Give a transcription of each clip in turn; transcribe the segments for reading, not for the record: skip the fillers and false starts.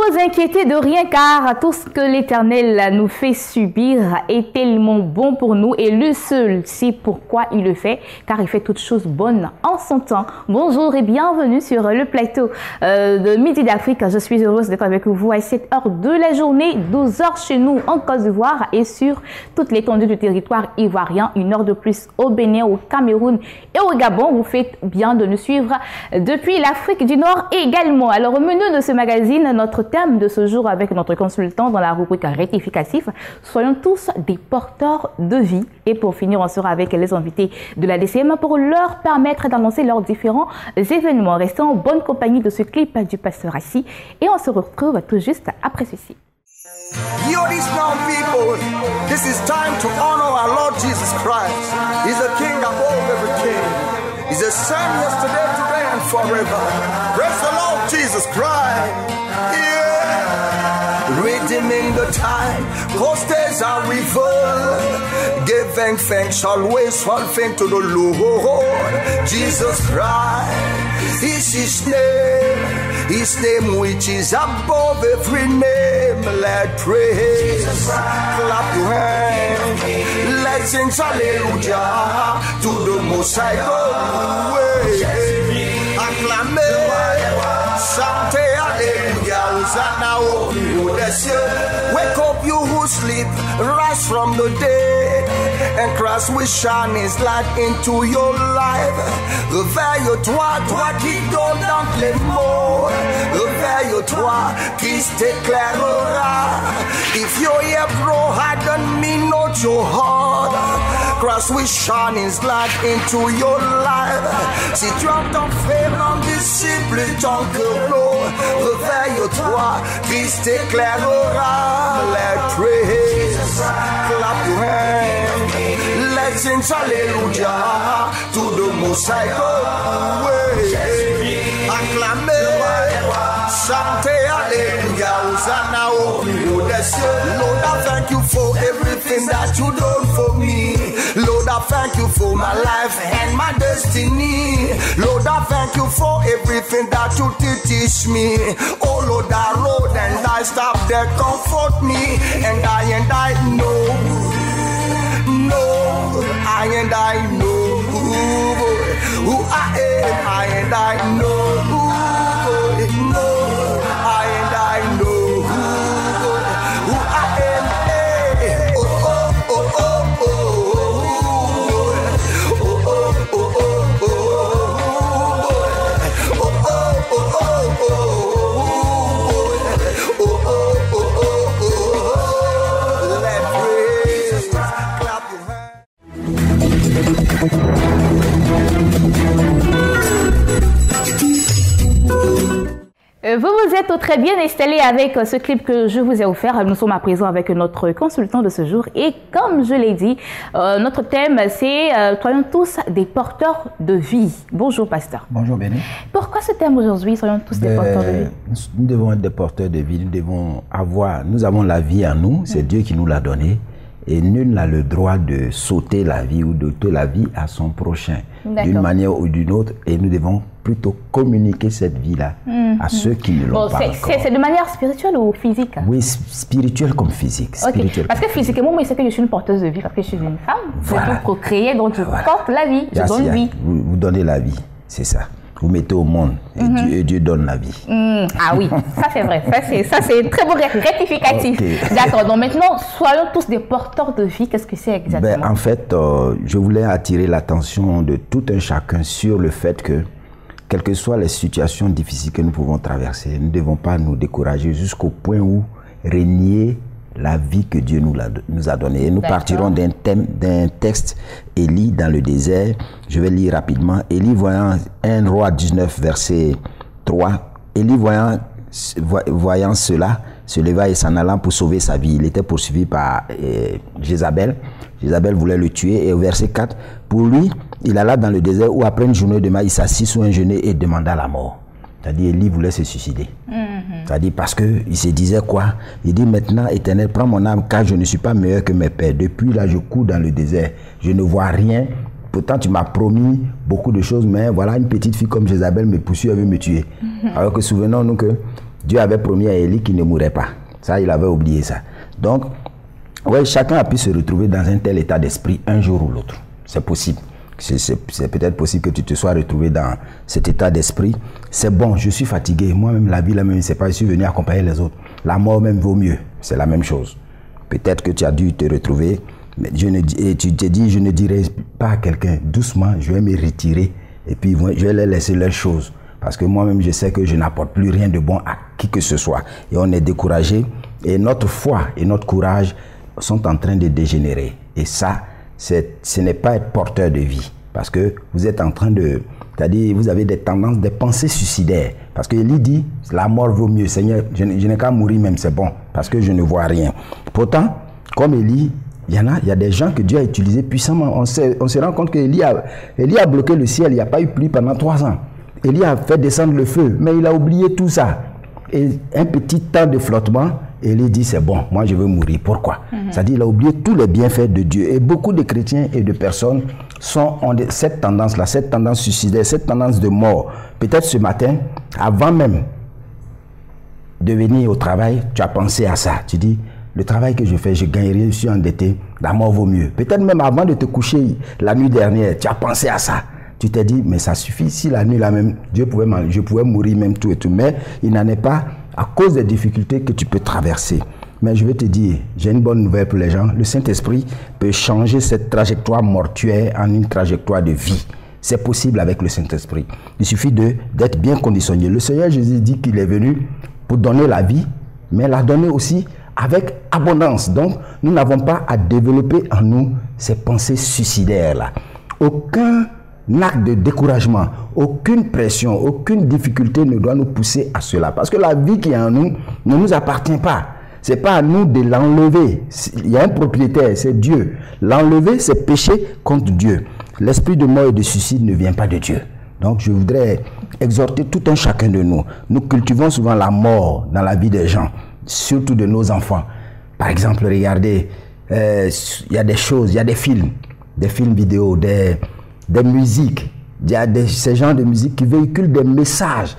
vous inquiétez de rien car tout ce que l'Éternel nous fait subir est tellement bon pour nous et lui seul sait pourquoi il le fait car il fait toutes choses bonnes en son temps. Bonjour et bienvenue sur le plateau de Midi d'Afrique. Je suis heureuse d'être avec vous à cette heure de la journée, 12 heures chez nous en Côte d'Ivoire et sur toute l'étendue du territoire ivoirien, une heure de plus au Bénin, au Cameroun et au Gabon. Vous faites bien de nous suivre depuis l'Afrique du Nord également. Alors au menu de ce magazine, notre thème de ce jour avec notre consultant dans la rubrique rectificatif, soyons tous des porteurs de vie. Et pour finir, on sera avec les invités de la DCM pour leur permettre d'annoncer leurs différents événements. Restons en bonne compagnie de ce clip du pasteur Assis et on se retrouve tout juste après ceci. Yo, these now people, this is time to honor our Lord Jesus Christ. He's a king above every king. He's the same yesterday, today, and forever. Praise the Lord Jesus Christ. Yeah. Redeeming the time, coasters are river. Giving thanks always, one thing to the Lord. Jesus Christ is his name which is above every name. Let praise, clap your hands, let's sing hallelujah to the Most High God. Acclame, chante hallelujah, Hosanna au plus haut des cieux. Wake up you who sleep, rise from the dead, and Christ will shine his light into your life. Réveille-toi, toi qui donnes dans les mots. Réveille-toi, Christ t'éclairera. If your ear grow hard, then mean not your heart. Christ will shine his light into your life. Si tu entends faire un disciple, ton cœur lourd, réveille-toi, Christ t'éclairera. Let praise, clap your hands, let's sing hallelujah to the Most High God. Acclame, chante hallelujah, Hosanna au plus haut des cieux. Lord, I thank you for everything that you done for me. Lord, I thank you for my life and my destiny. Lord, I thank you for everything that you did teach me. Oh Lord, I rode and I stopped there, comfort me. And I know, who I am, I know. Vous êtes très bien installés avec ce clip que je vous ai offert. Nous sommes à présent avec notre consultant de ce jour. Et comme je l'ai dit, notre thème, c'est soyons tous des porteurs de vie. Bonjour, pasteur. Bonjour, Béni. Pourquoi ce thème aujourd'hui, soyons tous des porteurs de vie? Nous devons être des porteurs de vie. Nous avons la vie en nous. C'est Dieu qui nous l'a donnée. Et nul n'a le droit de sauter la vie ou d'ôter la vie à son prochain, d'une manière ou d'une autre. Et nous devons plutôt communiquer cette vie-là à ceux qui ne l'ont pas encore. C'est de manière spirituelle ou physique? Oui, spirituelle comme physique. Okay. Parce que physiquement, moi, je sais que je suis une porteuse de vie parce que je suis une femme. Voilà. Je peux procréer, donc je porte la vie, je donne vie. Vous donnez la vie, c'est ça. Vous mettez au monde et Dieu donne la vie. Ah oui, ça c'est vrai. Ça c'est très beau rectificatif. Okay. D'accord, donc maintenant, soyons tous des porteurs de vie. Qu'est-ce que c'est exactement? En fait, je voulais attirer l'attention de tout un chacun sur le fait que, quelles que soient les situations difficiles que nous pouvons traverser, nous ne devons pas nous décourager jusqu'au point où régner la vie que Dieu nous a donnée. Et nous partirons d'un texte, Élie dans le désert. Je vais lire rapidement. Élie voyant 1 Roi 19, verset 3. Élie voyant cela, se leva et s'en allant pour sauver sa vie. Il était poursuivi par Jézabel. Jézabel voulait le tuer. Et au verset 4, pour lui, il alla dans le désert où après une journée de maïs, il s'assit sous un genêt et demanda la mort. C'est-à-dire, Élie voulait se suicider. C'est-à-dire, parce qu'il se disait quoi? Il dit, maintenant, Éternel, prends mon âme, car je ne suis pas meilleur que mes pères. Depuis là, je cours dans le désert. Je ne vois rien. Pourtant, tu m'as promis beaucoup de choses, mais voilà, une petite fille comme Jézabel me poursuit, elle veut me tuer. Alors que souvenons-nous que Dieu avait promis à Élie qu'il ne mourrait pas. Ça, il avait oublié ça. Donc, ouais, chacun a pu se retrouver dans un tel état d'esprit un jour ou l'autre. C'est possible. C'est peut-être possible que tu te sois retrouvé dans cet état d'esprit. C'est bon, je suis fatigué. Moi-même, la vie, là même, c'est pas, je suis venu accompagner les autres. La mort même vaut mieux. C'est la même chose. Peut-être que tu as dû te retrouver, mais et tu te dis, je ne dirai pas à quelqu'un, doucement, je vais me retirer et puis je vais les laisser leurs choses. Parce que moi-même, je sais que je n'apporte plus rien de bon à qui que ce soit. Et on est découragé. Et notre foi et notre courage sont en train de dégénérer. Et ça, ce n'est pas être porteur de vie. Parce que vous êtes en train de... C'est-à-dire, vous avez des tendances, des pensées suicidaires. Parce que Élie dit, la mort vaut mieux. Seigneur, je n'ai qu'à mourir même, c'est bon. Parce que je ne vois rien. Pourtant, comme Élie, il y a des gens que Dieu a utilisés puissamment. On se rend compte qu'Élie a bloqué le ciel. Il n'y a pas eu pluie pendant 3 ans. Élie a fait descendre le feu. Mais il a oublié tout ça. Et un petit temps de flottement, Élie dit, c'est bon, moi je veux mourir. Pourquoi? C'est-à-dire qu'il a oublié tous les bienfaits de Dieu. Et beaucoup de chrétiens et de personnes ont cette tendance-là, cette tendance suicidaire, cette tendance de mort. Peut-être ce matin, avant même de venir au travail, tu as pensé à ça. Tu dis, le travail que je fais, je gagnerai, je suis endetté, la mort vaut mieux. Peut-être même avant de te coucher la nuit dernière, tu as pensé à ça. Tu t'es dit, mais ça suffit, si la nuit là même, je pouvais mourir même tout et tout. Mais il n'en est pas à cause des difficultés que tu peux traverser. Mais je vais te dire, j'ai une bonne nouvelle pour les gens. Le Saint-Esprit peut changer cette trajectoire mortuaire en une trajectoire de vie. C'est possible avec le Saint-Esprit. Il suffit d'être bien conditionné. Le Seigneur Jésus dit qu'il est venu pour donner la vie, mais la donner aussi avec abondance. Donc, nous n'avons pas à développer en nous ces pensées suicidaires-là. Aucun acte de découragement, aucune pression, aucune difficulté ne doit nous pousser à cela. Parce que la vie qui est en nous ne nous appartient pas. Ce n'est pas à nous de l'enlever. Il y a un propriétaire, c'est Dieu. L'enlever, c'est pécher contre Dieu. L'esprit de mort et de suicide ne vient pas de Dieu. Donc je voudrais exhorter tout un chacun de nous. Nous cultivons souvent la mort dans la vie des gens, surtout de nos enfants. Par exemple, regardez, il y a des choses, il y a des films vidéo, des musiques, il y a ces genres de musique qui véhiculent des messages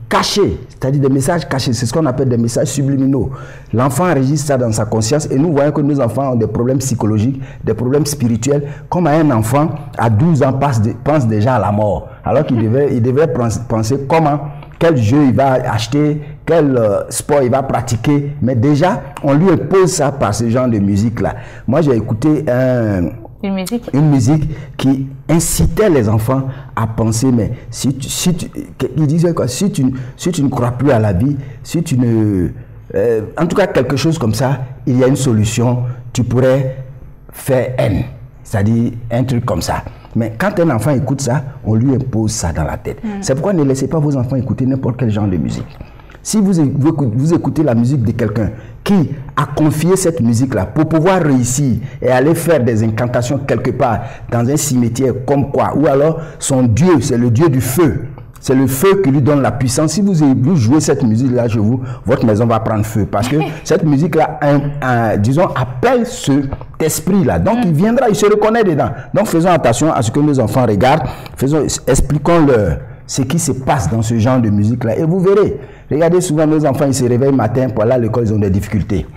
cachés, c'est-à-dire des messages cachés, c'est ce qu'on appelle des messages subliminaux. L'enfant enregistre ça dans sa conscience et nous voyons que nos enfants ont des problèmes psychologiques, des problèmes spirituels, comme un enfant à 12 ans pense déjà à la mort, alors qu'il devrait penser quel jeu il va acheter, quel sport il va pratiquer, mais déjà on lui impose ça par ce genre de musique-là. Moi j'ai écouté une musique qui incitait les enfants à penser, mais il disait quoi, si tu ne crois plus à la vie, si tu ne... en tout cas, quelque chose comme ça, il y a une solution, tu pourrais faire N, c'est-à-dire un truc comme ça. Mais quand un enfant écoute ça, on lui impose ça dans la tête. C'est pourquoi ne laissez pas vos enfants écouter n'importe quel genre de musique. Si vous écoutez la musique de quelqu'un qui a confié cette musique-là pour pouvoir réussir et aller faire des incantations quelque part dans un cimetière comme quoi, ou alors son Dieu, c'est le Dieu du feu. C'est le feu qui lui donne la puissance. Si vous jouez cette musique-là chez vous, votre maison va prendre feu. Parce que cette musique-là, disons, appelle cet esprit-là. Donc, il viendra, il se reconnaît dedans. Donc, faisons attention à ce que nos enfants regardent. Expliquons-leur ce qui se passe dans ce genre de musique-là. Et vous verrez. Regardez, souvent, nos enfants, ils se réveillent le matin pour aller à l'école, ils ont des difficultés.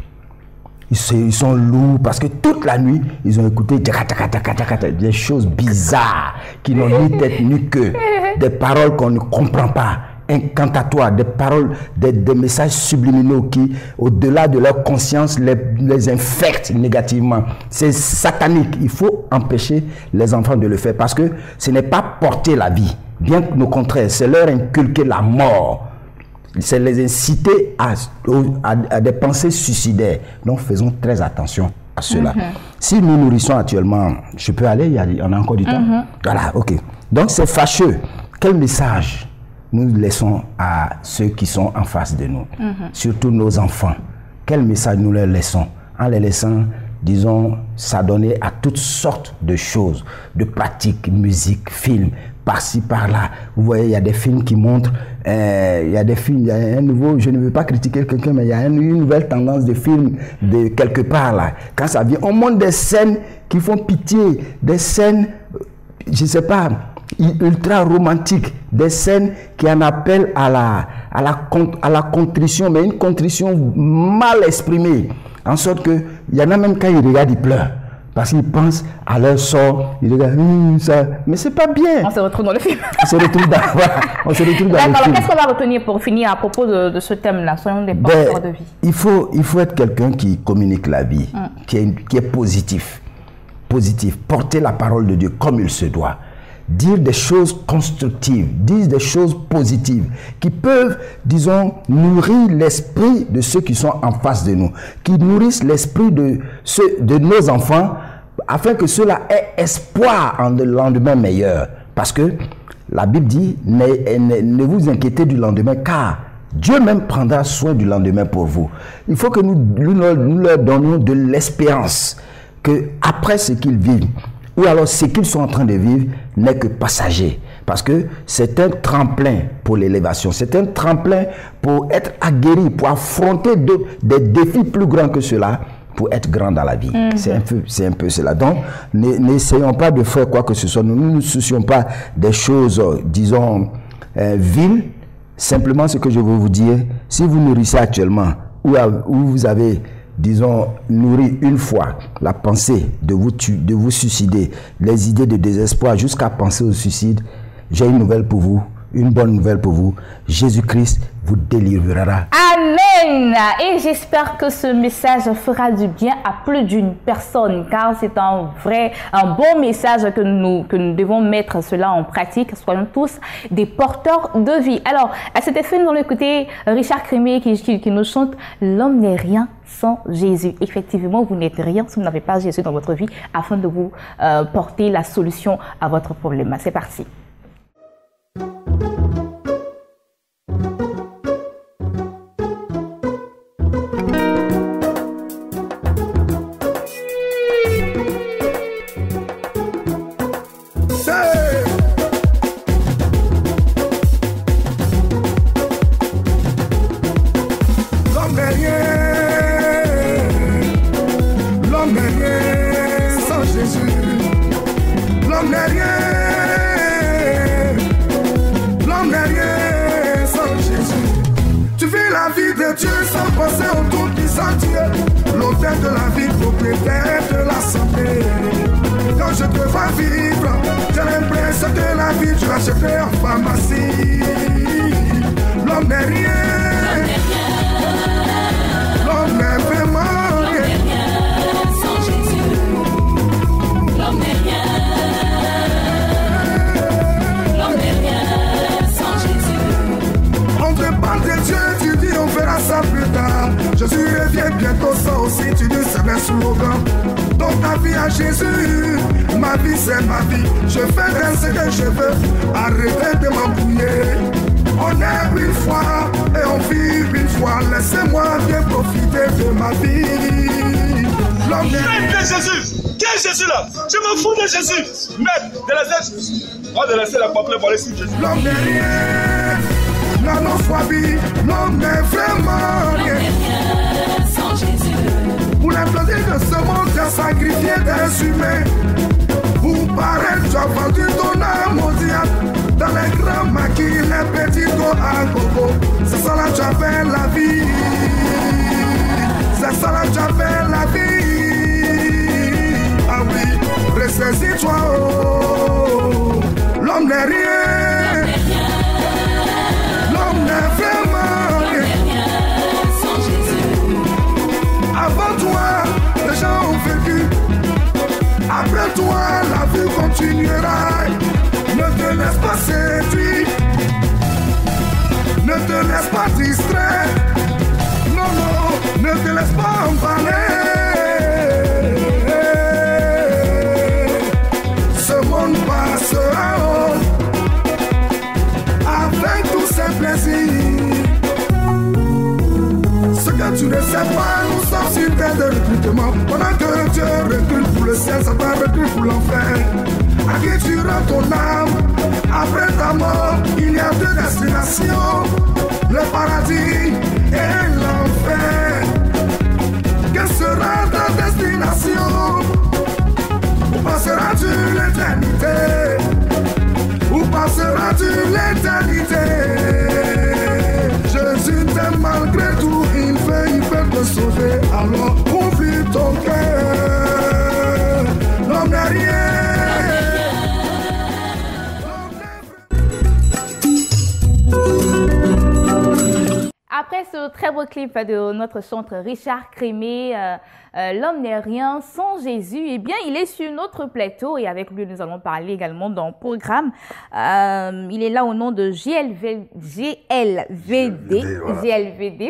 Ils sont lourds parce que toute la nuit, ils ont écouté des choses bizarres qui n'ont ni tête ni queue, des paroles qu'on ne comprend pas, incantatoires, des paroles, des messages subliminaux qui, au-delà de leur conscience, les infectent négativement. C'est satanique. Il faut empêcher les enfants de le faire parce que ce n'est pas porter la vie, bien qu'au contraire, c'est leur inculquer la mort. C'est les inciter à des pensées suicidaires. Donc faisons très attention à cela. Si nous nourrissons actuellement, je peux aller, il y en a encore du temps. Voilà, ok. Donc c'est fâcheux. Quel message nous laissons à ceux qui sont en face de nous, surtout nos enfants? Quel message nous leur laissons? En les laissant, disons, s'adonner à toutes sortes de choses, de pratiques, musique, films, par-ci, par-là. Vous voyez, il y a des films qui montrent, il y a des films, il y a un nouveau, je ne veux pas critiquer quelqu'un, mais il y a une nouvelle tendance de films de quelque part là. Quand ça vient, on montre des scènes qui font pitié, des scènes, je ne sais pas, ultra romantiques, des scènes qui en appellent à la contrition, mais une contrition mal exprimée. En sorte qu'il y en a même quand ils regardent, ils pleurent. Parce qu'ils pensent à leur sort, ils regardent ça. Mais c'est pas bien. On se retrouve dans le film. On se retrouve dans, le film. D'accord, qu'est-ce qu'on va retenir pour finir à propos de ce thème-là? Soyons des porteurs de vie. Il faut être quelqu'un qui communique la vie, qui est positif. Positif. Porter la parole de Dieu comme il se doit. Dire des choses constructives, dire des choses positives qui peuvent, disons, nourrir l'esprit de ceux qui sont en face de nous, qui nourrissent l'esprit de nos enfants, afin que ceux-là aient espoir en le lendemain meilleur. Parce que la Bible dit, ne vous inquiétez du lendemain, car Dieu même prendra soin du lendemain pour vous. Il faut que nous leur donnions de l'espérance que après ce qu'ils vivent, ou alors ce qu'ils sont en train de vivre n'est que passager. Parce que c'est un tremplin pour l'élévation. C'est un tremplin pour être aguerri, pour affronter des défis plus grands que cela, pour être grand dans la vie. C'est un peu cela. Donc, n'essayons pas de faire quoi que ce soit. Nous ne nous soucions pas des choses, disons, viles. Simplement, ce que je veux vous dire, si vous nourrissez actuellement, ou vous avez, disons, nourri une fois la pensée de vous suicider, les idées de désespoir jusqu'à penser au suicide, j'ai une nouvelle pour vous, une bonne nouvelle pour vous. Jésus-Christ vous délivrera. Amen. Et j'espère que ce message fera du bien à plus d'une personne, car c'est un bon message que nous devons mettre cela en pratique. Soyons tous des porteurs de vie. Alors, à cet effet, nous allons écouter Richard Crémier qui nous chante « L'homme n'est rien sans Jésus ». Effectivement, vous n'êtes rien si vous n'avez pas Jésus dans votre vie, afin de vous porter la solution à votre problème. C'est parti. De la vie, propriétaire de la santé. Quand je te vois vivre, j'ai l'impression que la vie tu l'achèterais en pharmacie. L'homme n'est rien. L'homme n'est vraiment rien. Sans Jésus. L'homme n'est rien. L'homme n'est rien sans Jésus. On te parle de Dieu, tu dis on verra ça plus tard. Jésus revient bientôt, ça aussi tu dis c'est un slogan. Donc ta vie à Jésus, ma vie c'est ma vie. Je fais ce que je veux, arrêtez de m'embrouiller. On est une fois et on vit une fois. Laissez-moi bien profiter de ma vie. L'homme n'est rien. Jésus, quel est Jésus là? Je me fous de Jésus. Mais de laisser la peuple parler sur Jésus. L'homme n'est rien. Dans nos foies, l'homme n'est vraiment rien. Sans Jésus. Pour les plaisirs de ce monde, tu as sacrifié des humains. Pour paraître, tu as vendu ton âme au diable. Dans les grands maquis, les petits go à gogo. C'est ça là tu as fait la vie. C'est ça là tu as fait la vie. Ah oui, ressaisis-toi. Oh. L'homme n'est rien. L'homme n'est vraiment rien. Sans Jésus. Avant toi, les gens ont vécu. Après toi, la vie continuera. Ne te laisse pas séduire. Ne te laisse pas distraire. Non, non, ne te laisse pas emballer. Ce monde passera avec tous ses plaisirs. Ce que tu ne sais pas, nous sommes sur terre de recrutement. Pendant que Dieu recrute pour le ciel, Satan recrute pour l'enfer. À qui tu rends ton âme? Après ta mort, il y a deux destinations, le paradis et l'enfer. Quelle sera ta destination? Où passeras-tu l'éternité? Où passeras-tu l'éternité? après ce très beau clip de notre chanteur Richard Crémé, l'homme n'est rien sans Jésus, eh bien, il est sur notre plateau et avec lui, nous allons parler également dans le programme. Il est là au nom de GLVD,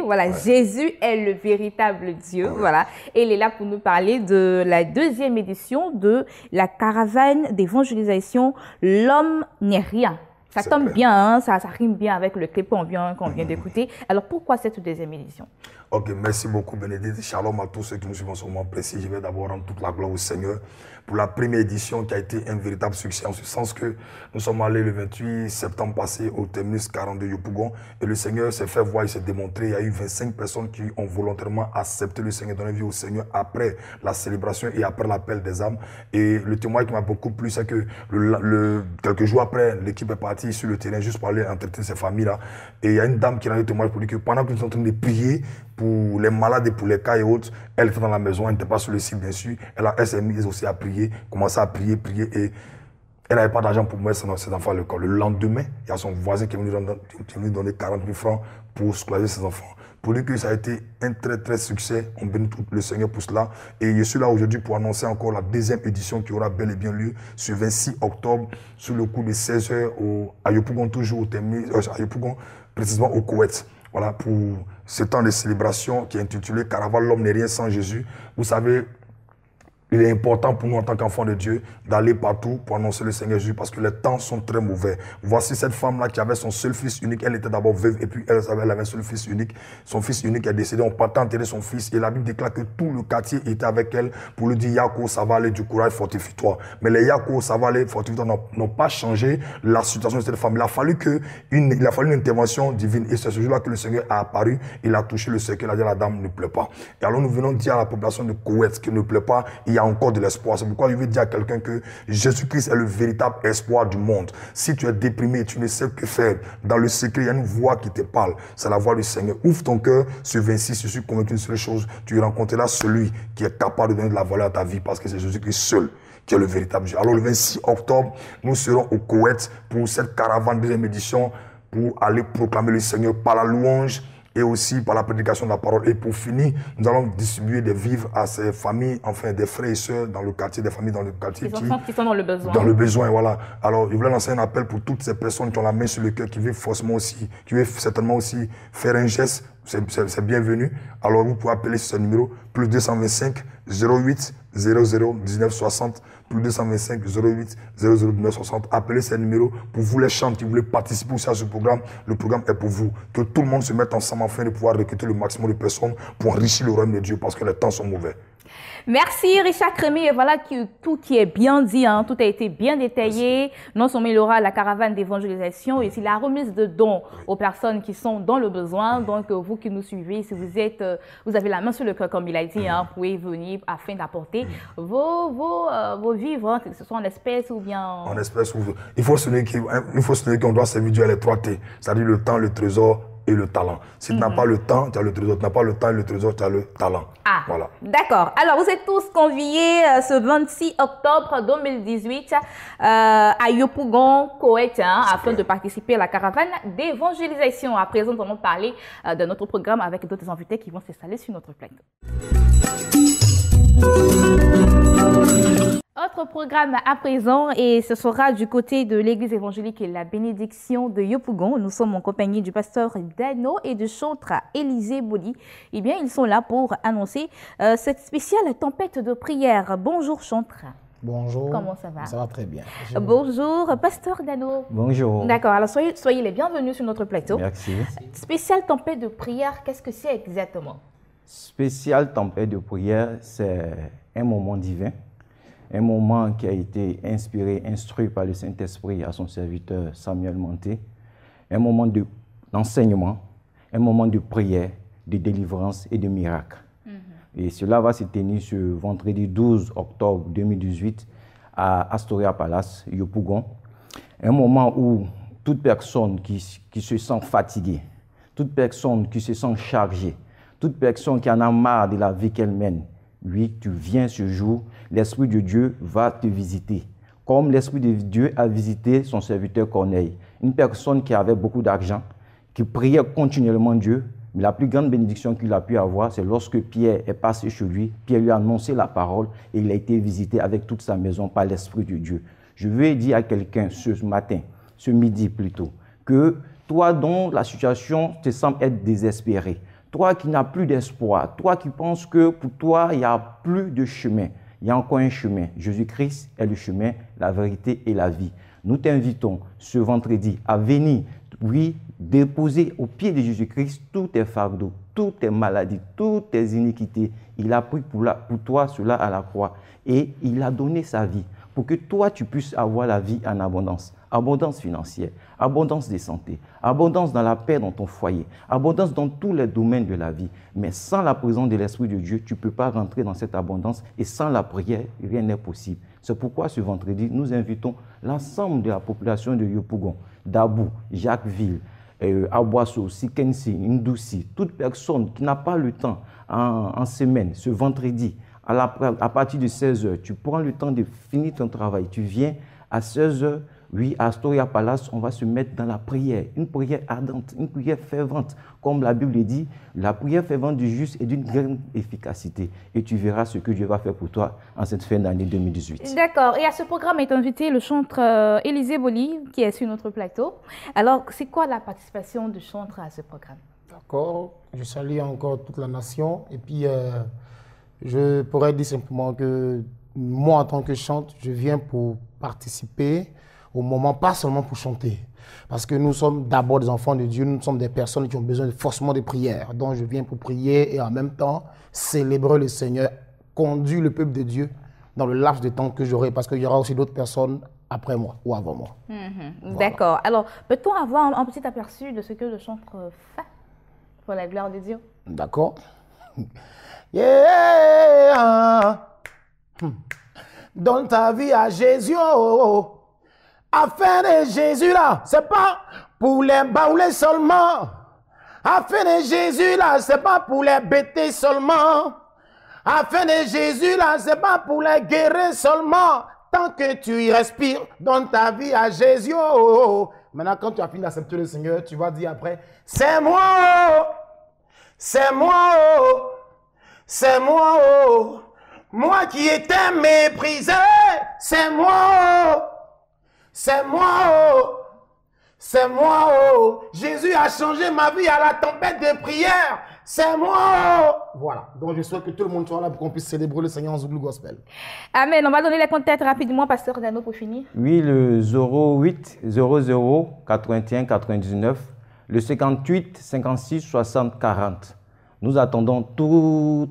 voilà, ouais. Jésus est le véritable Dieu, ouais. Voilà. Et il est là pour nous parler de la deuxième édition de la caravane d'évangélisation L'homme n'est rien. Ça tombe bien, hein, ça rime bien avec le clip qu'on vient d'écouter. Alors, pourquoi cette deuxième édition? Ok, merci beaucoup Bénédicte. Shalom à tous ceux qui nous suivent en ce moment précis. Je vais d'abord rendre toute la gloire au Seigneur pour la première édition qui a été un véritable succès, en ce sens que nous sommes allés le 28 septembre passé au terminus 40 de Yopougon et le Seigneur s'est fait voir, il s'est démontré. Il y a eu 25 personnes qui ont volontairement accepté le Seigneur, donné vie au Seigneur après la célébration et après l'appel des âmes. Et le témoin qui m'a beaucoup plu, c'est que quelques jours après, l'équipe est partie sur le terrain juste pour aller entretenir ces familles-là. Et il y a une dame qui a eu témoin pour dire que pendant que nous sommes en train de prier pour les malades et pour les cas et autres, elle était dans la maison, elle n'était pas sur le site bien sûr. Elle s'est mise aussi à prier, commençait à prier et elle n'avait pas d'argent pour mettre ses enfants à l'école. Le lendemain, il y a son voisin qui est venu donner 40 000 francs pour scolaariser ses enfants. Pour lui que ça a été un très succès, on bénit tout le Seigneur pour cela. Et je suis là aujourd'hui pour annoncer encore la deuxième édition qui aura bel et bien lieu ce 26 octobre sur le coup de 16h à Yopougon, toujours au terminus, à Yopougon, précisément au Koweït. Voilà, pour ce temps de célébration qui est intitulé Caravane, l'homme n'est rien sans Jésus. Vous savez, il est important pour nous en tant qu'enfants de Dieu d'aller partout pour annoncer le Seigneur Jésus parce que les temps sont très mauvais. Voici cette femme-là qui avait son seul fils unique. Elle était d'abord veuve et puis elle avait un seul fils unique. Son fils unique est décédé. On partait enterrer son fils et la Bible déclare que tout le quartier était avec elle pour lui dire Yako, ça va aller, du courage, fortifie-toi. Mais les Yako, ça va aller, fortifie-toi n'ont pas changé la situation de cette femme. Il a fallu une intervention divine et c'est ce jour-là que le Seigneur a apparu. Il a touché le cercueil. Il a dit à la dame, ne pleure pas. Et alors nous venons dire à la population de Koweït qu'il ne pleure pas. Il y a encore de l'espoir. C'est pourquoi je veux dire à quelqu'un que Jésus-Christ est le véritable espoir du monde. Si tu es déprimé et tu ne sais que faire, dans le secret, il y a une voix qui te parle. C'est la voix du Seigneur. Ouvre ton cœur sur 26. Je suis convaincu d'une seule chose. Tu rencontreras celui qui est capable de donner de la valeur à ta vie parce que c'est Jésus-Christ seul qui est le véritable Dieu. Alors le 26 octobre, nous serons au Koweït pour cette caravane deuxième édition pour aller proclamer le Seigneur par la louange et aussi par la prédication de la parole. Et pour finir, nous allons distribuer des vivres à ces familles, enfin des frères et sœurs dans le quartier, des familles dans le quartier qui sont dans le besoin. Dans le besoin, voilà. Alors, je voulais lancer un appel pour toutes ces personnes qui ont la main sur le cœur, qui veulent forcément aussi, qui veulent certainement aussi faire un geste. C'est bienvenu. Alors, vous pouvez appeler ce numéro, plus 225 08 00 19 60, plus 225 08 00 19 60. Appelez ce numéro pour vous les chants qui voulaient participer aussi à ce programme. Le programme est pour vous. Que tout le monde se mette ensemble afin de pouvoir recruter le maximum de personnes pour enrichir le royaume de Dieu parce que les temps sont mauvais. Merci Richard Crémé. Et voilà tout qui est bien dit, hein. Tout a été bien détaillé. Non seulement il y aura la caravane d'évangélisation et aussi la remise de dons aux personnes qui sont dans le besoin. Donc vous qui nous suivez, si vous avez la main sur le cœur comme il a dit, hein, vous pouvez venir afin d'apporter vos vivres, hein, que ce soit en espèces ou bien en espèces. Il faut souligner qu'on doit servir Dieu à les 3 T, c'est-à-dire le temps, le trésor et le talent. Si tu n'as pas le temps, tu as le trésor. Tu n'as pas le temps et le trésor, tu as le talent. Ah, voilà. D'accord. Alors, vous êtes tous conviés ce 26 octobre 2018 à Yopougon, Koweït, hein, afin de participer à la caravane d'évangélisation. À présent, nous allons parler de notre programme avec d'autres invités qui vont s'installer sur notre plateau. Autre programme à présent et ce sera du côté de l'église évangélique et la bénédiction de Yopougon. Nous sommes en compagnie du pasteur Dano et du chantre Élisée Boli. Eh bien, ils sont là pour annoncer cette spéciale tempête de prière. Bonjour chantre. Bonjour. Comment ça va? Ça va très bien. Bonjour, pasteur Dano. Bonjour. D'accord, alors soyez les bienvenus sur notre plateau. Merci. Spéciale tempête de prière, qu'est-ce que c'est exactement? Spéciale tempête de prière, c'est un moment divin. Un moment qui a été instruit par le Saint-Esprit à son serviteur Samuel Monté. Un moment d'enseignement, un moment de prière, de délivrance et de miracle. Et cela va se tenir ce vendredi 12 octobre 2018 à Astoria Palace, Yopougon. Un moment où toute personne qui se sent fatiguée, toute personne qui se sent chargée, toute personne qui en a marre de la vie qu'elle mène, oui, tu viens ce jour, l'Esprit de Dieu va te visiter. Comme l'Esprit de Dieu a visité son serviteur Corneille, une personne qui avait beaucoup d'argent, qui priait continuellement Dieu, Mais la plus grande bénédiction qu'il a pu avoir, c'est lorsque Pierre est passé chez lui, Pierre lui a annoncé la parole et il a été visité avec toute sa maison par l'Esprit de Dieu. Je veux dire à quelqu'un ce matin, ce midi plutôt, que toi dont la situation te semble être désespérée, toi qui n'as plus d'espoir, toi qui penses que pour toi il n'y a plus de chemin, il y a encore un chemin. Jésus-Christ est le chemin, la vérité et la vie. Nous t'invitons ce vendredi à venir, oui, déposer au pied de Jésus-Christ tous tes fardeaux, toutes tes maladies, toutes tes iniquités. Il a pris pour toi cela à la croix et il a donné sa vie pour que toi tu puisses avoir la vie en abondance. Abondance financière, abondance de santé, abondance dans la paix dans ton foyer, abondance dans tous les domaines de la vie. Mais sans la présence de l'Esprit de Dieu, tu ne peux pas rentrer dans cette abondance et sans la prière, rien n'est possible. C'est pourquoi ce vendredi, nous invitons l'ensemble de la population de Yopougon, d'Abou, Jacquesville, Aboisseau, Sikensi, Ndoussi, toute personne qui n'a pas le temps en semaine, ce vendredi, à partir de 16h, tu prends le temps de finir ton travail, tu viens à 16h, oui, à Astoria Palace, on va se mettre dans la prière, une prière ardente, une prière fervente. Comme la Bible dit, la prière fervente du juste est d'une grande efficacité. Et tu verras ce que Dieu va faire pour toi en cette fin d'année 2018. D'accord. Et à ce programme est invité le chanteur Élisée Boli, qui est sur notre plateau. Alors, c'est quoi la participation du chanteur à ce programme? D'accord. Je salue encore toute la nation. Et puis, je pourrais dire simplement que moi, en tant que chanteur, je viens pour participer au moment, pas seulement pour chanter. Parce que nous sommes d'abord des enfants de Dieu, nous sommes des personnes qui ont besoin forcément de prière. Donc je viens pour prier et en même temps célébrer le Seigneur, conduire le peuple de Dieu dans le laps de temps que j'aurai, parce qu'il y aura aussi d'autres personnes après moi ou avant moi. Voilà. D'accord. Alors, peut-on avoir un petit aperçu de ce que le chanteur fait pour la gloire de Dieu? D'accord. Yeah! Donne ta vie à Jésus. Afin de Jésus là, c'est pas pour les baoulés seulement. Afin de Jésus là, c'est pas pour les bêter seulement. Afin de Jésus là, c'est pas pour les guérir seulement. Tant que tu y respires, donne ta vie à Jésus. Maintenant, quand tu as fini d'accepter le Seigneur, tu vas dire après, c'est moi, c'est moi, c'est moi, moi qui étais méprisé, c'est moi. C'est moi, c'est moi, Jésus a changé ma vie à la tempête de prière. C'est moi. Voilà. Donc je souhaite que tout le monde soit là pour qu'on puisse célébrer le Seigneur en Zouglou Gospel. Amen. On va donner les contacts rapidement, Pasteur Dano, pour finir. Oui, le 08 00 81 99, le 58 56 60 40. Nous attendons tout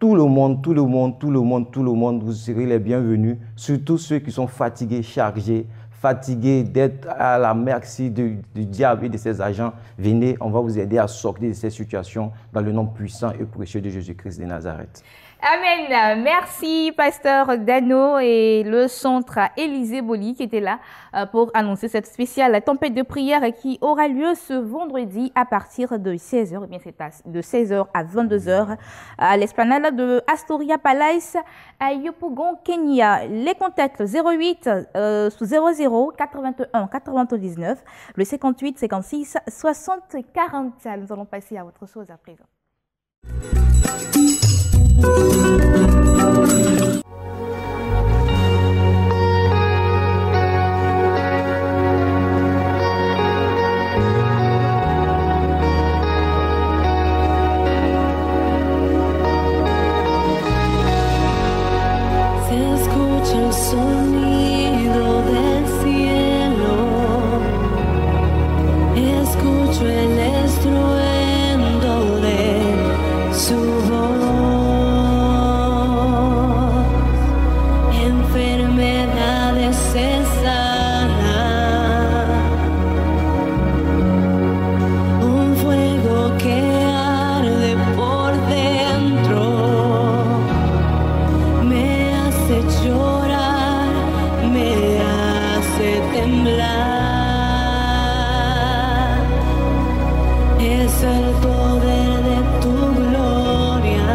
le monde. Vous serez les bienvenus, surtout ceux qui sont fatigués, chargés, fatigués d'être à la merci du diable et de ses agents. Venez, on va vous aider à sortir de ces situations dans le nom puissant et précieux de Jésus-Christ de Nazareth. Amen. Merci, Pasteur Dano et le centre Élisée Boli qui était là pour annoncer cette spéciale tempête de prière qui aura lieu ce vendredi à partir de 16h. Eh bien, c'est de 16h à 22h à l'esplanade de Astoria Palace à Yopougon, Kenya. Les contacts 08 00 81 99, le 58 56 60 40. Nous allons passer à autre chose à présent. Se escucha el sonido del cielo, escucho el estruendo de su voz. Enfermedades se sanan, un fuego que arde por dentro me hace llorar, me hace temblar. Es el poder de tu gloria.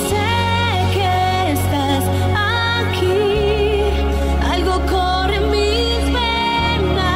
Sé que estás aquí, algo corre en mis venas.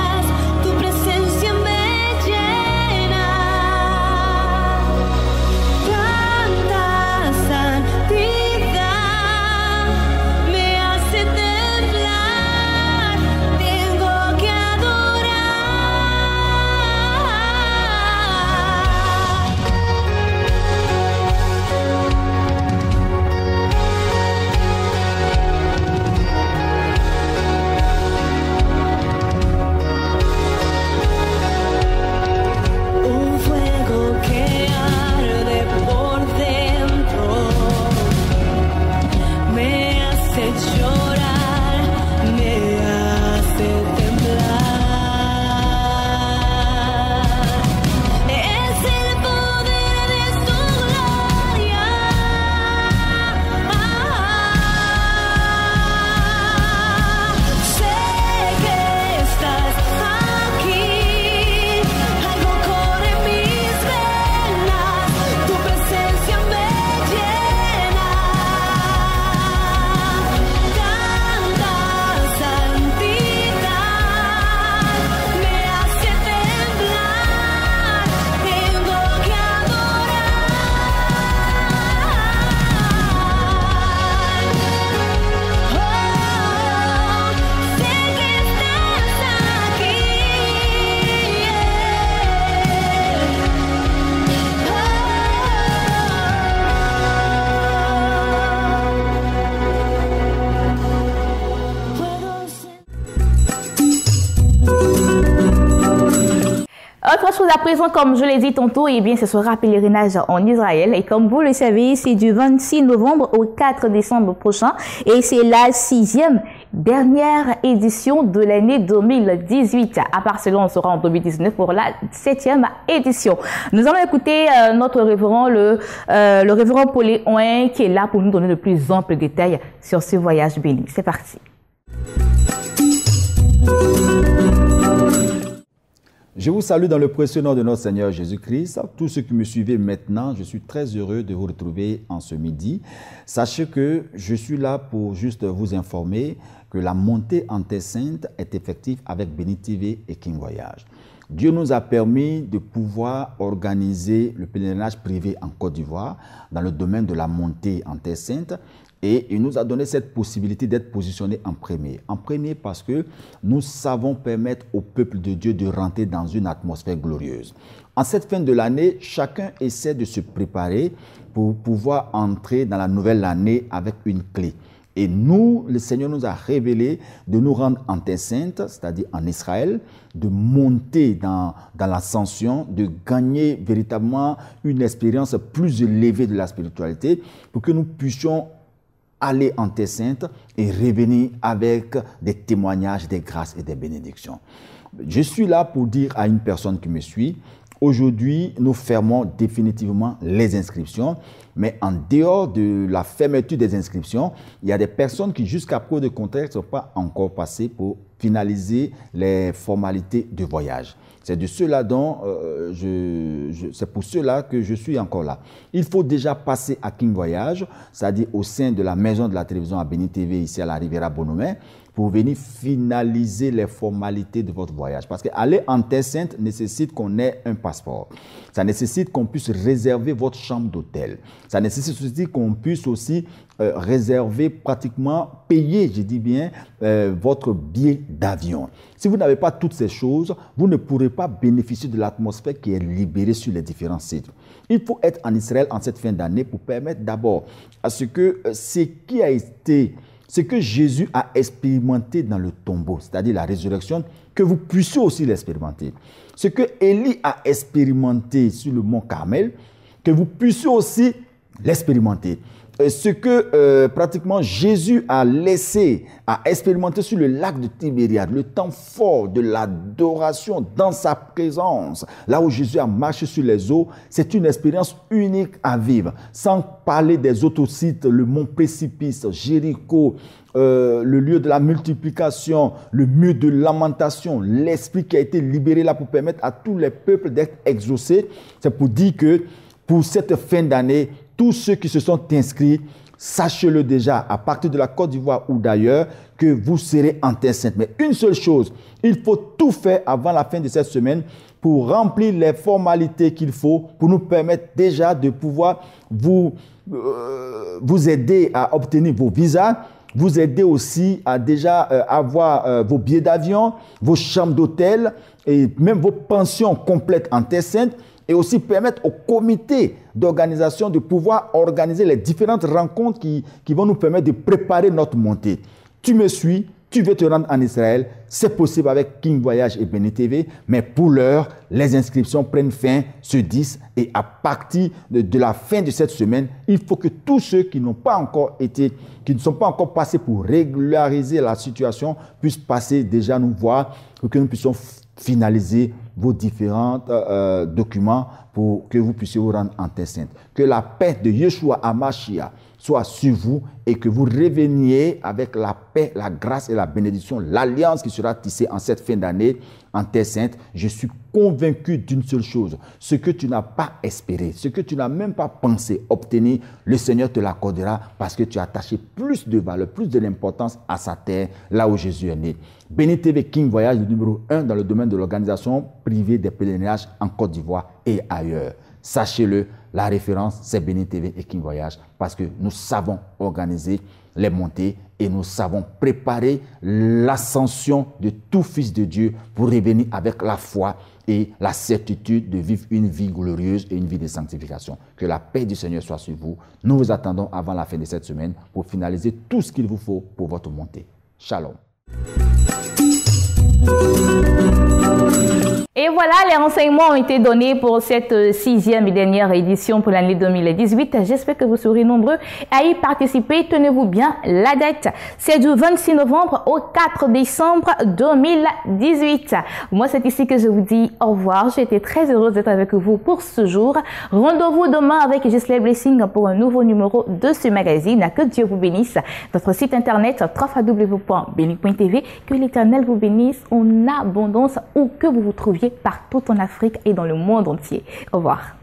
à présent, comme je l'ai dit tantôt, eh bien, ce sera pèlerinage en Israël. Et comme vous le savez, c'est du 26 novembre au 4 décembre prochain. Et c'est la 6e dernière édition de l'année 2018. À Barcelone, on sera en 2019 pour la 7e édition. Nous allons écouter notre révérend, le révérend Paulé Oin, qui est là pour nous donner de plus amples détails sur ce voyage béni. C'est parti. Je vous salue dans le précieux nom de notre Seigneur Jésus-Christ. Tous ceux qui me suivez maintenant, je suis très heureux de vous retrouver en ce midi. Sachez que je suis là pour juste vous informer que la montée en Terre Sainte est effective avec Béni TV et King Voyage. Dieu nous a permis de pouvoir organiser le pèlerinage privé en Côte d'Ivoire dans le domaine de la montée en Terre Sainte. Et il nous a donné cette possibilité d'être positionné en premier. En premier parce que nous savons permettre au peuple de Dieu de rentrer dans une atmosphère glorieuse. En cette fin de l'année, chacun essaie de se préparer pour pouvoir entrer dans la nouvelle année avec une clé. Et nous, le Seigneur nous a révélé de nous rendre en Terre Sainte, c'est-à-dire en Israël, de monter dans l'ascension, de gagner véritablement une expérience plus élevée de la spiritualité pour que nous puissions aller en Terre Sainte et revenir avec des témoignages, des grâces et des bénédictions. Je suis là pour dire à une personne qui me suit, aujourd'hui, nous fermons définitivement les inscriptions, mais en dehors de la fermeture des inscriptions, il y a des personnes qui, jusqu'à preuve de contraire, ne sont pas encore passées pour finaliser les formalités de voyage. C'est de cela dont c'est pour cela que je suis encore là. Il faut déjà passer à King Voyage, c'est-à-dire au sein de la maison de la télévision à Béni TV, ici à la Riviera Bonhomé, pour venir finaliser les formalités de votre voyage. Parce qu'aller en Terre Sainte nécessite qu'on ait un passeport. Ça nécessite qu'on puisse réserver votre chambre d'hôtel. Ça nécessite aussi qu'on puisse aussi réserver, pratiquement payer, je dis bien, votre billet d'avion. Si vous n'avez pas toutes ces choses, vous ne pourrez pas bénéficier de l'atmosphère qui est libérée sur les différents sites. Il faut être en Israël en cette fin d'année pour permettre d'abord à ce que ce que Jésus a expérimenté dans le tombeau, c'est-à-dire la résurrection, que vous puissiez aussi l'expérimenter. Ce que Élie a expérimenté sur le mont Carmel, que vous puissiez aussi l'expérimenter. Ce que pratiquement Jésus a laissé, a expérimenté sur le lac de Tibériade, le temps fort de l'adoration dans sa présence, là où Jésus a marché sur les eaux, c'est une expérience unique à vivre. Sans parler des autres sites, le mont Précipice, Jéricho, le lieu de la multiplication, le mur de lamentation, l'esprit qui a été libéré là pour permettre à tous les peuples d'être exaucés. C'est pour dire que pour cette fin d'année, tous ceux qui se sont inscrits, sachez-le déjà, à partir de la Côte d'Ivoire ou d'ailleurs, que vous serez en Terre Sainte. Mais une seule chose, il faut tout faire avant la fin de cette semaine pour remplir les formalités qu'il faut pour nous permettre déjà de pouvoir vous aider à obtenir vos visas, vous aider aussi à déjà avoir vos billets d'avion, vos chambres d'hôtel et même vos pensions complètes en Terre Sainte, et aussi permettre au comité d'organisation de pouvoir organiser les différentes rencontres qui vont nous permettre de préparer notre montée. Tu me suis, tu veux te rendre en Israël, c'est possible avec King Voyage et Béni TV, mais pour l'heure, les inscriptions prennent fin ce 10 et à partir de la fin de cette semaine, il faut que tous ceux qui n'ont pas encore été, qui ne sont pas encore passés pour régulariser la situation, puissent passer déjà nous voir pour que nous puissions finaliser vos différents documents pour que vous puissiez vous rendre en Terre Sainte. Que la paix de Yeshua HaMashiach soit sur vous et que vous reveniez avec la paix, la grâce et la bénédiction, l'alliance qui sera tissée en cette fin d'année en Terre Sainte. Je suis convaincu d'une seule chose, ce que tu n'as pas espéré, ce que tu n'as même pas pensé obtenir, le Seigneur te l'accordera parce que tu as attaché plus de valeur, plus de l'importance à sa terre, là où Jésus est né. Béni TV King Voyage, le numéro 1 dans le domaine de l'organisation privée des pèlerinages en Côte d'Ivoire et ailleurs. Sachez-le, la référence, c'est Béni TV et King Voyage parce que nous savons organiser les montées et nous savons préparer l'ascension de tout fils de Dieu pour revenir avec la foi et la certitude de vivre une vie glorieuse et une vie de sanctification. Que la paix du Seigneur soit sur vous. Nous vous attendons avant la fin de cette semaine pour finaliser tout ce qu'il vous faut pour votre montée. Shalom. Et Et voilà, les renseignements ont été donnés pour cette 6e et dernière édition pour l'année 2018. J'espère que vous serez nombreux à y participer. Tenez-vous bien la date. C'est du 26 novembre au 4 décembre 2018. Moi, c'est ici que je vous dis au revoir. J'ai été très heureuse d'être avec vous pour ce jour. Rendez-vous demain avec Gisèle Blessing pour un nouveau numéro de ce magazine. Que Dieu vous bénisse. Notre site internet www.béni.tv. Que l'Éternel vous bénisse en abondance où que vous vous trouviez partout en Afrique et dans le monde entier. Au revoir.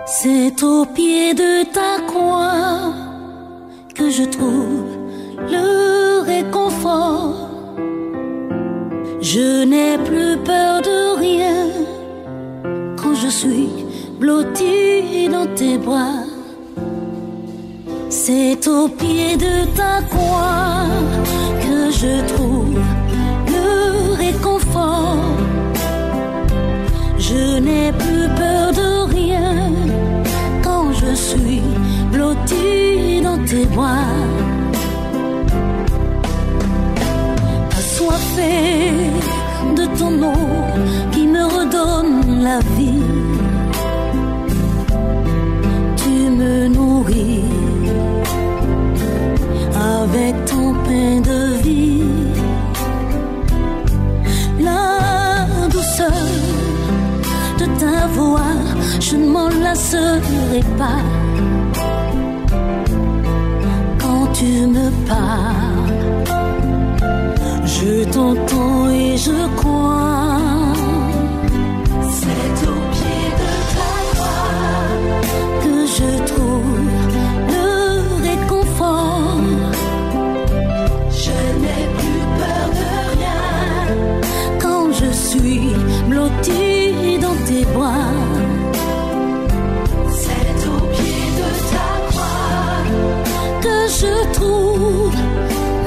C'est au pied de ta croix que je trouve le réconfort. Je n'ai plus peur de rien quand je suis blotti dans tes bras. C'est au pied de ta croix que je trouve le réconfort. Je n'ai plus peur de rien quand je suis blotti dans tes bras. Assoiffé de ton eau qui me redonne la vie, tu me nourris avec ton pain de vie. La douceur de ta voix, je ne m'en lasserai pas. Quand tu me parles, je t'entends et je crois. C'est au pied de ta croix que je trouve le réconfort. Je n'ai plus peur de rien quand je suis blotti dans tes bras. C'est au pied de ta croix que je trouve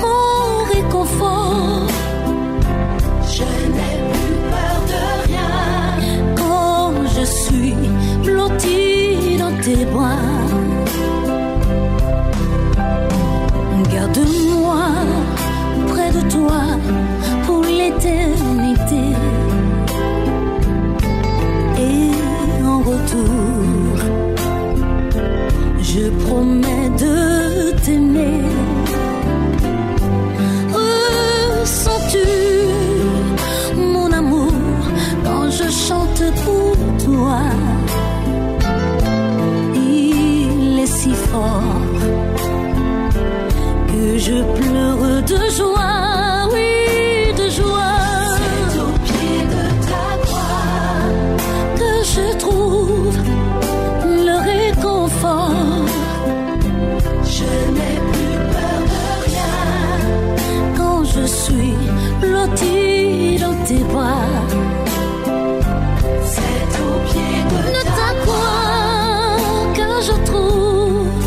mon réconfort. Je n'ai plus peur de rien quand je suis blotti dans tes bras. Garde-moi près de toi pour l'éternité. Et en retour, je promets de t'aimer. Ressens-tu mon amour quand je chante pour toi? Il est si fort que je pleure de joie, oui, de joie. C'est au pied de ta croix que je trouve le réconfort. Je n'ai plus peur de rien quand je suis blotti dans tes bras. C'est au pied de ta croix que je trouve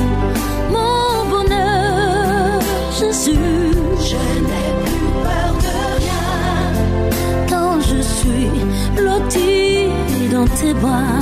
mon bonheur, Jésus. Je n'ai plus peur de rien quand je suis blotti dans tes bras.